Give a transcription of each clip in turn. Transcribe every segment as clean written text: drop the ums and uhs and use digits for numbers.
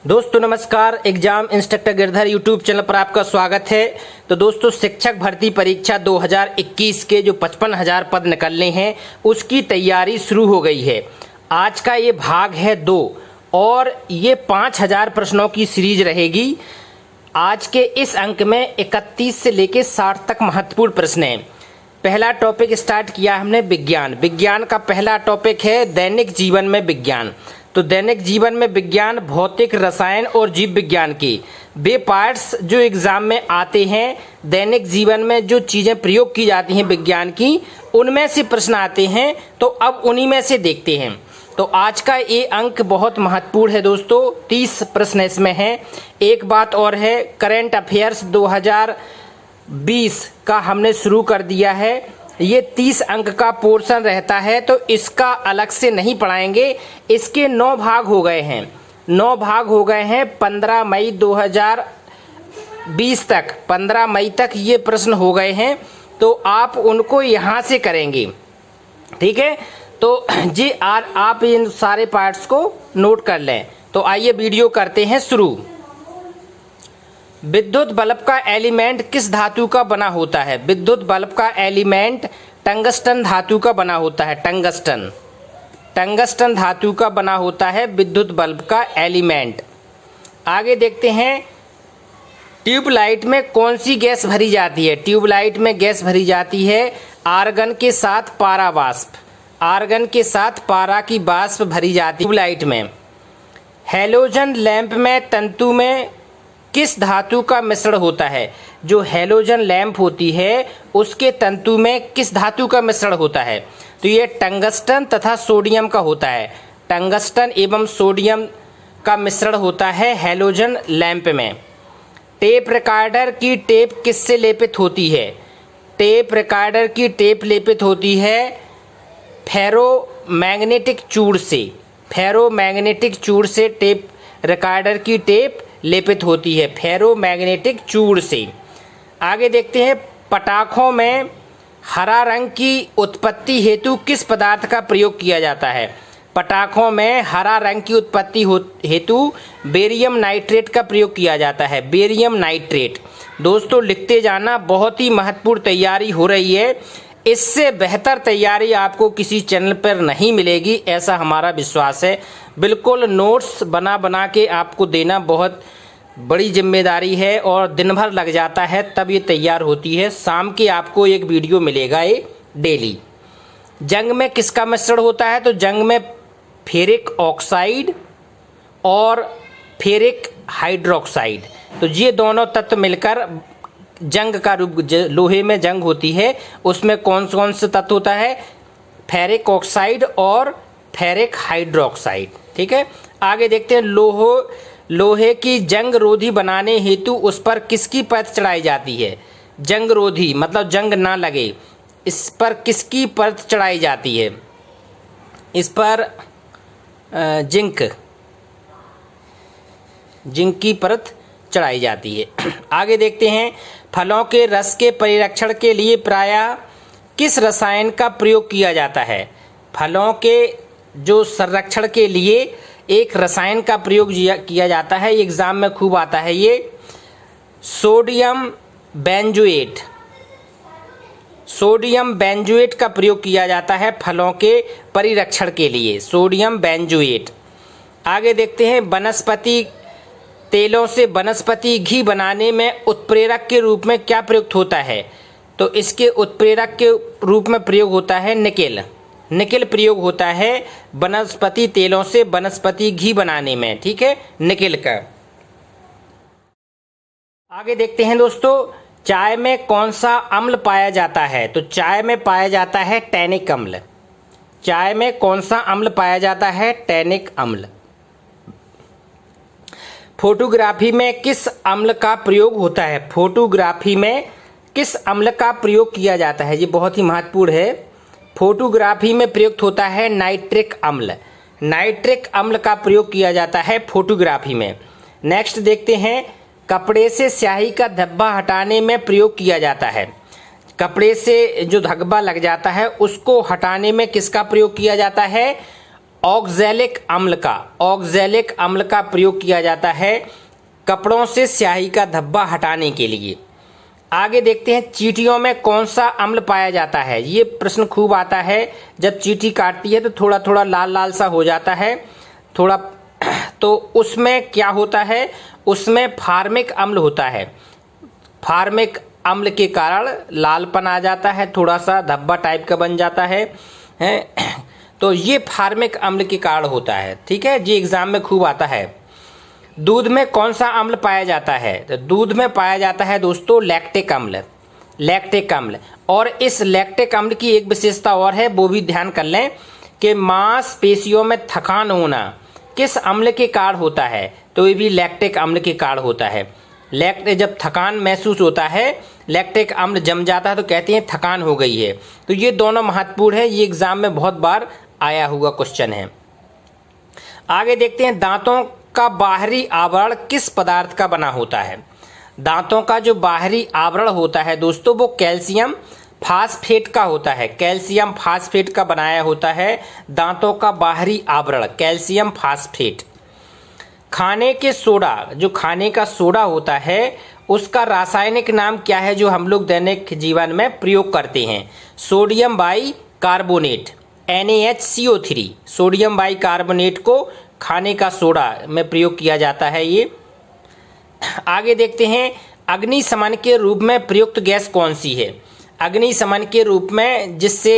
दोस्तों नमस्कार। Exam instructor Girdhar YouTube channel पर आपका स्वागत है। तो दोस्तों शिक्षक भर्ती परीक्षा 2021 के जो 55,000 पद निकलने हैं उसकी तैयारी शुरू हो गई है। आज का ये भाग है 2 और ये 5,000 प्रश्नों की सीरीज रहेगी। आज के इस अंक में 31 से लेकर 60 तक महत्वपूर्ण प्रश्न हैं। पहला टॉपिक स्टार्ट किया हमने विज्ञान। विज्ञान का पहला टॉपिक है दैनिक जीवन में विज्ञान। तो दैनिक जीवन में विज्ञान भौतिक, रसायन और जीव विज्ञान के वे पार्ट्स जो एग्जाम में आते हैं, दैनिक जीवन में जो चीजें प्रयोग की जाती हैं विज्ञान की, उनमें से प्रश्न आते हैं। तो अब उन्हीं में से देखते हैं। तो आज का ये अंक बहुत महत्वपूर्ण है दोस्तों। 30 प्रश्न इसमें हैं। एक बात और है, करंट अफेयर्स 2020 का हमने शुरू कर दिया है। ये 30 अंक का पोर्शन रहता है तो इसका अलग से नहीं पढ़ाएंगे। इसके 9 भाग हो गए हैं। 9 भाग हो गए हैं। 15 मई 2020 तक, 15 मई तक ये प्रश्न हो गए हैं। तो आप उनको यहाँ से करेंगे, ठीक है। तो जी आप इन सारे पार्ट्स को नोट कर लें। तो आइए वीडियो करते हैं शुरू। विद्युत बल्ब का एलिमेंट किस धातु का बना होता है? विद्युत बल्ब का एलिमेंट टंगस्टन धातु का बना होता है। टंगस्टन धातु का बना होता है विद्युत बल्ब का एलिमेंट। आगे देखते हैं, ट्यूबलाइट में कौन सी गैस भरी जाती है? ट्यूबलाइट में गैस भरी जाती है आर्गन के साथ पारा वाष्प। आर्गन के साथ पारा की वाष्प भरी जाती है ट्यूबलाइट में। हैलोजन लैंप में तंतु में किस धातु का मिश्रण होता है? जो हैलोजन लैंप होती है उसके तंतु में किस धातु का मिश्रण होता है? तो ये टंगस्टन तथा सोडियम का होता है। टंगस्टन एवं सोडियम का मिश्रण होता है हैलोजन लैंप में। टेप रिकॉर्डर की टेप किससे लेपित होती है? टेप रिकॉर्डर की टेप लेपित होती है फेरोमैग्नेटिक चूड़ से। फेरोमैग्नेटिक चूड़ से टेप रिकॉर्डर की टेप लेपित होती है, फेरोमैग्नेटिक चूड़ से। आगे देखते हैं, पटाखों में हरा रंग की उत्पत्ति हेतु किस पदार्थ का प्रयोग किया जाता है? पटाखों में हरा रंग की उत्पत्ति हेतु बेरियम नाइट्रेट का प्रयोग किया जाता है। Barium nitrate. दोस्तों लिखते जाना, बहुत ही महत्वपूर्ण तैयारी हो रही है। इससे बेहतर तैयारी आपको किसी चैनल पर नहीं मिलेगी, ऐसा हमारा विश्वास है। बिल्कुल नोट्स बना बना के आपको देना बहुत बड़ी जिम्मेदारी है और दिन भर लग जाता है तब ये तैयार होती है। शाम के आपको एक वीडियो मिलेगा ये डेली। जंग में किसका मिश्रण होता है? तो जंग में फेरिक ऑक्साइड और फेरिक हाइड्रोक्साइड। तो ये दोनों तत्व मिलकर जंग का रूप, लोहे में जंग होती है उसमें कौन कौन से तत्व होता है? फेरिक ऑक्साइड और फेरिक हाइड्रोक्साइड, ठीक है। आगे देखते हैं, लोहे की जंग रोधी बनाने हेतु उस पर किसकी परत चढ़ाई जाती है? जंग रोधी मतलब जंग ना लगे, इस पर किसकी परत चढ़ाई जाती है? इस पर जिंक की परत चढ़ाई जाती है। आगे देखते हैं, फलों के रस के परिरक्षण के लिए प्रायः किस रसायन का प्रयोग किया जाता है? फलों के जो संरक्षण के लिए एक रसायन का प्रयोग किया जाता है, एग्जाम में खूब आता है ये, सोडियम बेंजोएट। सोडियम बेंजोएट का प्रयोग किया जाता है फलों के परिरक्षण के लिए, सोडियम बेंजोएट। आगे देखते हैं, वनस्पति तेलों से वनस्पति घी बनाने में उत्प्रेरक के रूप में क्या प्रयुक्त होता है? तो इसके उत्प्रेरक के रूप में प्रयोग होता है निकेल। निकेल प्रयोग होता है वनस्पति तेलों से वनस्पति घी बनाने में, ठीक है, निकेल का। आगे देखते हैं दोस्तों, चाय में कौन सा अम्ल पाया जाता है? तो चाय में पाया जाता है टैनिक अम्ल। चाय में कौन सा अम्ल पाया जाता है? टैनिक अम्ल। फोटोग्राफी में किस अम्ल का प्रयोग होता है? फोटोग्राफी में किस अम्ल का प्रयोग किया जाता है? ये बहुत ही महत्वपूर्ण है। फोटोग्राफी में प्रयुक्त होता है नाइट्रिक अम्ल। नाइट्रिक अम्ल का प्रयोग किया जाता है फोटोग्राफी में। नेक्स्ट देखते हैं, कपड़े से स्याही का धब्बा हटाने में प्रयोग किया जाता है। कपड़े से जो धब्बा लग जाता है उसको हटाने में किसका प्रयोग किया जाता है? ऑक्सैलिक अम्ल का प्रयोग किया जाता है कपड़ों से स्याही का धब्बा हटाने के लिए। आगे देखते हैं चींटियों में कौन सा अम्ल पाया जाता है। ये प्रश्न खूब आता है, जब चींटी काटती है तो थोड़ा थोड़ा लाल लाल सा हो जाता है थोड़ा, तो उसमें क्या होता है, उसमें फार्मिक अम्ल होता है। फार्मिक अम्ल के कारण लालपन आ जाता है, थोड़ा सा धब्बा टाइप का बन जाता है, तो ये फार्मिक अम्ल के कारण होता है। ठीक है, ये एग्जाम में खूब आता है। दूध में कौन सा अम्ल पाया जाता है, तो दूध में पाया जाता है दोस्तों लैक्टिक अम्ल। और इस लैक्टिक अम्ल की एक विशेषता और है, वो भी ध्यान कर लें कि मांसपेशियों में थकान होना किस अम्ल के कारण होता है, तो ये भी लैक्टिक अम्ल के कारण होता है। जब थकान महसूस होता है, लैक्टिक अम्ल जम जाता है तो कहते हैं थकान हो गई है। तो ये दोनों महत्वपूर्ण है, ये एग्जाम में बहुत बार आया हुआ क्वेश्चन है। आगे देखते हैं दांतों का बाहरी आवरण किस पदार्थ का बना होता है। दांतों का जो बाहरी आवरण होता है दोस्तों, वो कैल्शियम फास्फेट का होता है। कैल्शियम फास्फेट का बनाया होता है दांतों का बाहरी आवरण, कैल्शियम फास्फेट। खाने के सोडा, जो खाने का सोडा होता है, उसका रासायनिक नाम क्या है जो हम लोग दैनिक जीवन में प्रयोग करते हैं? Sodium by carbonate, NaHCO3। Sodium by carbonate को खाने का सोडा में प्रयोग किया जाता है ये। आगे देखते हैं अग्निशमन के रूप में प्रयुक्त गैस कौन सी है। अग्निशमन के रूप में जिससे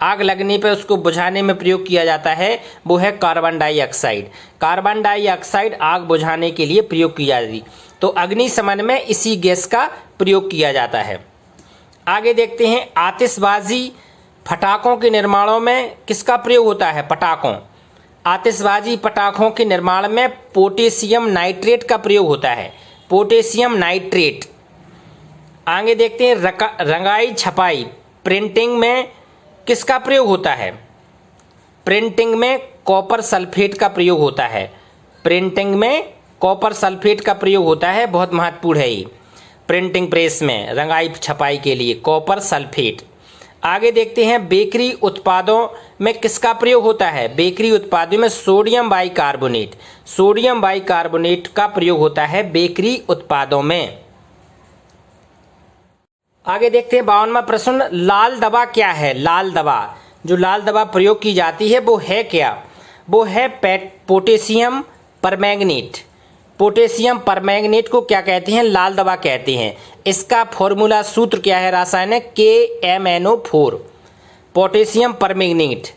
आग लगने पर उसको बुझाने में प्रयोग किया जाता है, वो है कार्बन डाइऑक्साइड। कार्बन डाइऑक्साइड आग बुझाने के लिए प्रयोग की जाती है, तो अग्निशमन में इसी गैस का प्रयोग किया जाता है। आगे देखते हैं आतिशबाजी पटाखों के निर्माणों में किसका प्रयोग होता है? आतिशबाजी पटाखों के निर्माण में पोटेशियम नाइट्रेट का प्रयोग होता है, पोटेशियम नाइट्रेट। आगे देखते हैं रंगाई छपाई प्रिंटिंग में किसका प्रयोग होता है? प्रिंटिंग में कॉपर सल्फेट का प्रयोग होता है। प्रिंटिंग में कॉपर सल्फेट का प्रयोग होता है, बहुत महत्वपूर्ण है ये। प्रिंटिंग प्रेस में रंगाई छपाई के लिए कॉपर सल्फेट। आगे देखते हैं बेकरी उत्पादों में किसका प्रयोग होता है? बेकरी उत्पादों में सोडियम बाइकार्बोनेट, सोडियम बाइकार्बोनेट का प्रयोग होता है बेकरी उत्पादों में। आगे देखते हैं 52वां प्रश्न, लाल दवा क्या है? लाल दवा, जो लाल दवा प्रयोग की जाती है वो है क्या? वो है पोटेशियम परमैंगनेट। पोटेशियम परमैंगनेट को क्या कहते हैं? लाल दवा कहते हैं। इसका फॉर्मूला सूत्र क्या है रासायनिक? KMNO4। पोटेशियम परमैंगनेट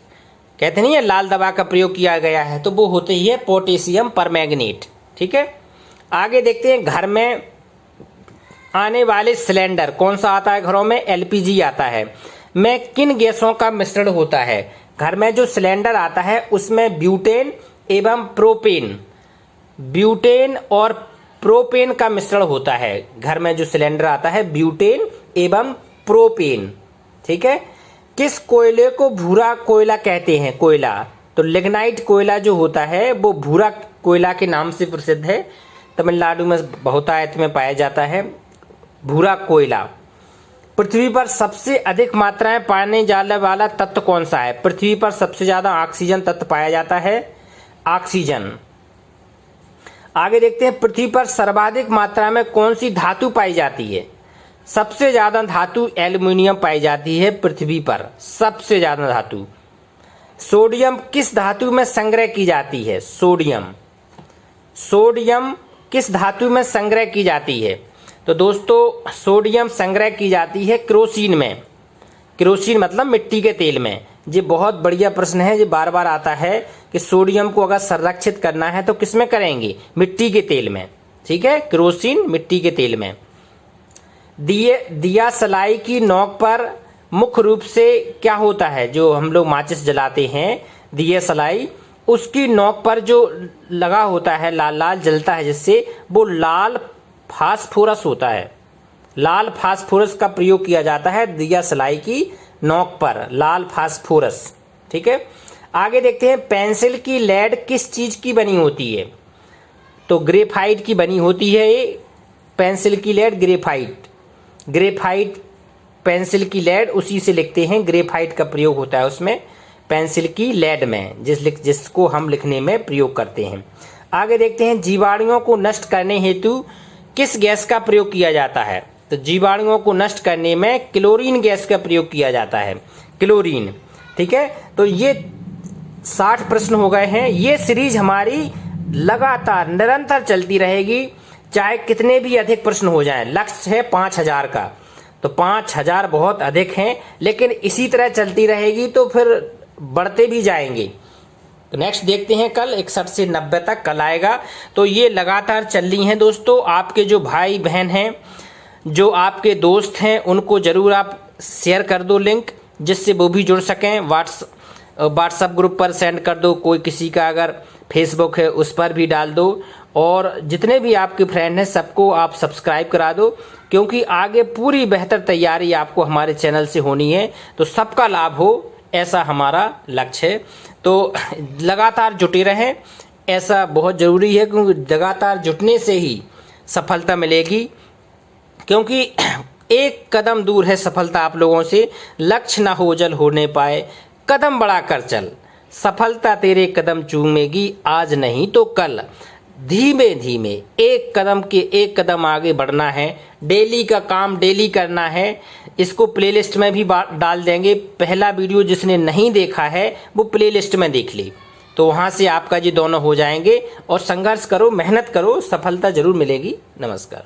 कहते नहीं है लाल दवा का प्रयोग किया गया है, तो वो होते ही है पोटेशियम परमैंगनेट। ठीक है, आगे देखते हैं घर में आने वाले सिलेंडर कौन सा आता है घरों में? LPG आता है। में किन गैसों का मिश्रण होता है? घर में जो सिलेंडर आता है उसमें ब्यूटेन एवं प्रोपेन, ब्यूटेन और प्रोपेन का मिश्रण होता है। घर में जो सिलेंडर आता है ब्यूटेन एवं प्रोपेन। ठीक है, किस कोयले को भूरा कोयला कहते हैं? कोयला, तो लिग्नाइट कोयला जो होता है वो भूरा कोयला के नाम से प्रसिद्ध है। तमिलनाडु में बहुतायत में पाया जाता है भूरा कोयला। पृथ्वी पर सबसे अधिक मात्रा में पाने जाने वाला तत्व कौन सा है? पृथ्वी पर सबसे ज्यादा ऑक्सीजन तत्व पाया जाता है, ऑक्सीजन। आगे देखते हैं पृथ्वी पर सर्वाधिक मात्रा में कौन सी धातु पाई जाती है? सबसे ज्यादा धातु एल्युमिनियम पाई जाती है पृथ्वी पर, सबसे ज्यादा धातु। सोडियम किस धातु में संग्रह की जाती है? सोडियम, सोडियम किस धातु में संग्रह की जाती है? तो दोस्तों सोडियम संग्रह की जाती है केरोसिन में। केरोसिन मतलब मिट्टी के तेल में। ये बहुत बढ़िया प्रश्न है, ये बार बार आता है कि सोडियम को अगर संरक्षित करना है तो किसमें करेंगे? मिट्टी के तेल में। ठीक है, केरोसिन मिट्टी के तेल में। दिया सलाई की नोक पर मुख्य रूप से क्या होता है? जो हम लोग माचिस जलाते हैं दिया सलाई, उसकी नोक पर जो लगा होता है लाल लाल जलता है जिससे, वो लाल फास्फोरस होता है। लाल फास्फोरस का प्रयोग किया जाता है दिया सलाई की नोक पर, लाल फास्फोरस। ठीक है, आगे देखते हैं पेंसिल की लेड किस चीज की बनी होती है? तो ग्रेफाइट की बनी होती है ये पेंसिल की लेड, ग्रेफाइट। ग्रेफाइट पेंसिल की लेड उसी से लिखते हैं, ग्रेफाइट का प्रयोग होता है उसमें। पेंसिल की लेड में, जिसको हम लिखने में प्रयोग करते हैं। आगे देखते हैं, जीवाणुओं को नष्ट करने हेतु किस गैस का प्रयोग किया जाता है? तो जीवाणुओं को नष्ट करने में क्लोरीन गैस का प्रयोग किया जाता है, क्लोरीन। ठीक है, तो ये 60 प्रश्न हो गए हैं। ये सीरीज हमारी लगातार निरंतर चलती रहेगी, चाहे कितने भी अधिक प्रश्न हो जाएं। लक्ष्य है 5000 का, तो 5000 बहुत अधिक हैं, लेकिन इसी तरह चलती रहेगी तो फिर बढ़ते भी जाएंगे। तो नेक्स्ट देखते हैं, कल 61 से 90 तक कल आएगा। तो ये लगातार चल रही हैं दोस्तों। आपके जो भाई बहन हैं, जो आपके दोस्त हैं, उनको जरूर आप शेयर कर दो लिंक, जिससे वो भी जुड़ सकें। व्हाट्सएप ग्रुप पर सेंड कर दो, कोई किसी का अगर फेसबुक है उस पर भी डाल दो, और जितने भी आपके फ्रेंड हैं सबको आप सब्सक्राइब करा दो, क्योंकि आगे पूरी बेहतर तैयारी आपको हमारे चैनल से होनी है, तो सबका लाभ हो, ऐसा हमारा लक्ष्य है। तो लगातार जुटे रहें, ऐसा बहुत ज़रूरी है, क्योंकि लगातार जुटने से ही सफलता मिलेगी। क्योंकि एक कदम दूर है सफलता आप लोगों से, लक्ष्य ना हो जल हो नहीं पाए, कदम बढ़ाकर चल, सफलता तेरे कदम चूमेगी, आज नहीं तो कल। धीमे धीमे एक कदम आगे बढ़ना है, डेली का काम डेली करना है। इसको प्लेलिस्ट में भी डाल देंगे। पहला वीडियो जिसने नहीं देखा है वो प्लेलिस्ट में देख ले, तो वहाँ से आपका जी दोनों हो जाएंगे। और संघर्ष करो, मेहनत करो, सफलता जरूर मिलेगी। नमस्कार।